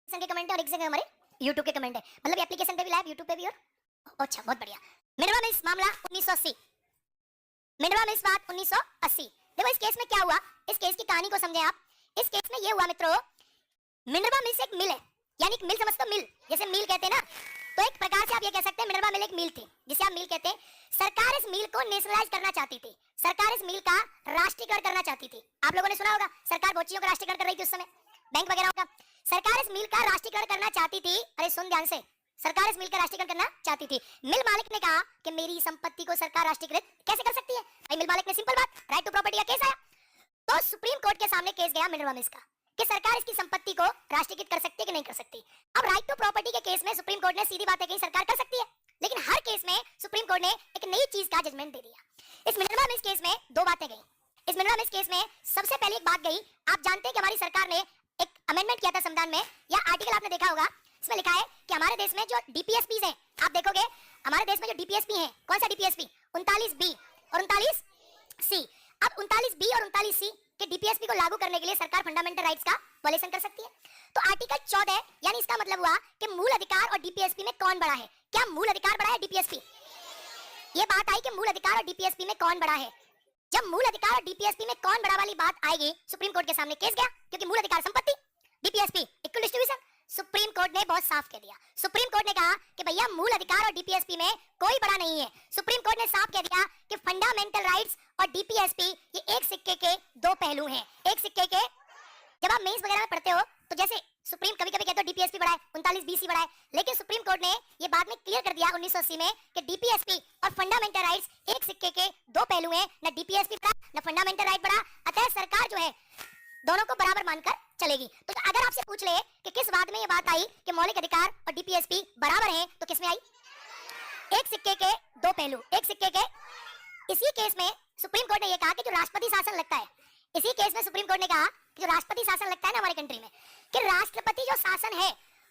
के कमेंट है और एक जगह हमारे यूट्यूब के कमेंट है, मतलब एप्लीकेशन पे भी लाइव, यूट्यूब पे भी। और अच्छा, बहुत बढ़िया। मिनरवा मिल्स मामला 1980। मिनरवा मिल्स बात 1980। देखो इस केस में क्या हुआ, इस केस की कहानी को समझे आप। इस केस में ये हुआ मित्रों, मिनरवा मिल्स एक मिल है, यानी एक मिल समझते हो, मिल जैसे मिल कहते हैं ना, तो एक प्रकार से आप ये कह सकते हैं मिनरवा मिल एक मिल थी, जिसे आप मिल कहते हैं। सरकार इस मिल को नेशनलाइज करना चाहती थी, सरकार इस मिल का राष्ट्रीयकरण करना चाहती थी। आप लोगों ने सुना होगा सरकार बहुत चीजों का राष्ट्रीयकरण कर रही थी उस समय, बैंक वगैरह का। सरकार इस मिल का राष्ट्रीयकरण करना चाहती थी। अरे सुन ध्यान से, सरकार इस मिल का राष्ट्रीयकरण करना चाहती थी। मिल मालिक ने कहा कि मेरी संपत्ति को सरकार राष्ट्रीयकृत कैसे कर सकती है। भाई मिल मालिक ने सिंपल बात, राइट टू प्रॉपर्टी का केस आया, तो सुप्रीम कोर्ट के सामने केस गया मिनरवा मिल्स का कि सरकार इसकी संपत्ति को राष्ट्रीयकृत कर सकती है कि नहीं कर सकती। अब राइट टू प्रॉपर्टी के केस में सुप्रीम कोर्ट ने सीधी बात है कि सरकार कर सकती है, लेकिन हर केस में सुप्रीम कोर्ट ने एक नई चीज का जजमेंट दे दिया। इस मिनरवा मिल्स केस में दो बातें गई। इस मिनरवा मिल्स केस में सबसे पहली एक बात गई, आप जानते हैं कि हमारी सरकार ने एक अमेंडमेंट किया था संविधान में, या आर्टिकल आपने देखा होगा, इसमें लिखा है कि हमारे देश में जो डीपीएसपी हैं, आप देखोगे हमारे देश में जो डीपीएसपी हैं, कौन सा डीपीएसपी, 39B और 39C। अब 39B और 39C के डीपीएसपी को लागू करने के लिए सरकार फंडामेंटल राइट्स का वायलेशन कर सकती है। तो आर्टिकल 14, यानी इसका मतलब हुआ कि मूल अधिकार और डीपीएसपी में कौन बड़ा है। क्या मूल अधिकार बड़ा है डीपीएसपी? ये बात आई कि मूल अधिकार और डीपीएसपी में कौन बड़ा है। जब मूल अधिकार और डीपीएसपी में कौन बड़ा वाली बात आएगी, सुप्रीम कोर्ट के सामने केस गया, क्योंकि मूल अधिकार संपत्ति, DPSP equal distribution. Supreme court ने बहुत साफ कह दिया, सुप्रीम कोर्ट ने कहा कि भैया मूल अधिकार और डीपीएसपी में कोई बड़ा नहीं है। सुप्रीम कोर्ट ने साफ कह दिया कि फंडामेंटल राइट्स और डीपीएसपी ये एक सिक्के के दो पहलू हैं। एक सिक्के के, जब आप मेंस वगैरह में पढ़ते हो तो जैसे सुप्रीम कभी कभी कहते हो डीपीएसपी बड़ा है, 39BC बड़ा है, लेकिन सुप्रीम कोर्ट ने ये बाद में क्लियर कर दिया 1980 में कि डीपीएसपी और फंडामेंटल राइट्स एक सिक्के के दो पहलू हैं, ना डीपीएसपी बड़ा ना फंडामेंटल राइट बड़ा। अतः सरकार जो है दोनों को बराबर मानकर चलेगी। तो अगर आपसे पूछ ले कि किस बात में ये बात आई कि मौलिक अधिकार और डीपीएसपी बराबर हैं, तो किस में आई? एक सिक्के के दो पहलू, एक सिक्के के। इसी केस में सुप्रीम कोर्ट ने ये कहा कि जो राष्ट्रपति शासन लगता है, इसी केस में सुप्रीम कोर्ट ने कहा कि जो राष्ट्रपति शासन लगता है ना हमारी कंट्री में, कि राष्ट्रपति जो शासन है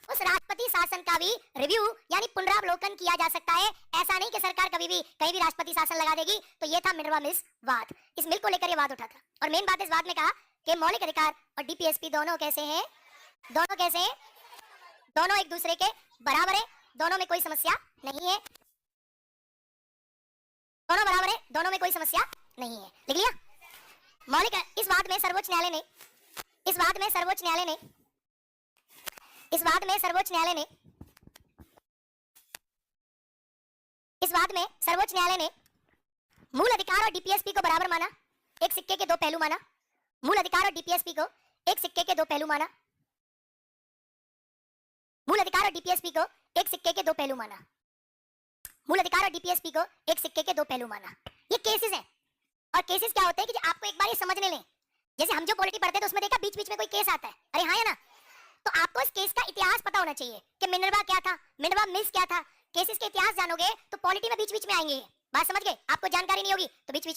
उस राष्ट्रपति शासन का भी रिव्यू यानी पुनरावलोकन किया जा सकता है। ऐसा नहीं कि सरकार कभी भी कहीं भी राष्ट्रपति शासन लगा देगी। तो ये था मिनरवा मिल्स वाद, इस मिल को लेकर ये वाद उठा था। और मेन बात इस वाद में कहा कि मौलिक अधिकार और डीपीएसपी दोनों कैसे हैं, दोनों कैसे हैं, दोनों एक दूसरे के बराबर है, दोनों में कोई समस्या नहीं है, दोनों बराबर है, दोनों में कोई समस्या नहीं है। लिख लिया? मौलिक, इस वाद में सर्वोच्च न्यायालय ने, इस वाद में सर्वोच्च न्यायालय ने, इस वाद में सर्वोच्च न्यायालय ने, इस वाद में सर्वोच्च न्यायालय ने मूल अधिकार और डीपीएसपी को बराबर माना, एक सिक्के के दो पहलू माना। मूल अधिकार और डीपीएसपी को एक सिक्के के दो पहलू माना, मूल अधिकार और डीपीएसपी को एक सिक्के के दो पहलू माना, मूल अधिकार और डीपीएसपी को एक सिक्के के दो पहलू माना। ये केसेस हैं, और केसेस क्या होते हैं कि आपको एक बार ये समझने लें, जैसे हम जो पॉलिटी पढ़ते हैं तो उसमें देखा बीच बीच में कोई केस आता है, अरे हाँ है ना, तो आपको इस केस का इतिहास पता होना चाहिए कि मिनरवा क्या था, मिनरवा मिल्स क्या था। केसेस के इतिहास जानोगे तो पॉलिटी में बीच बीच में आएंगे। बात समझ गए? आपको जानकारी नहीं होगी तो बीच बीच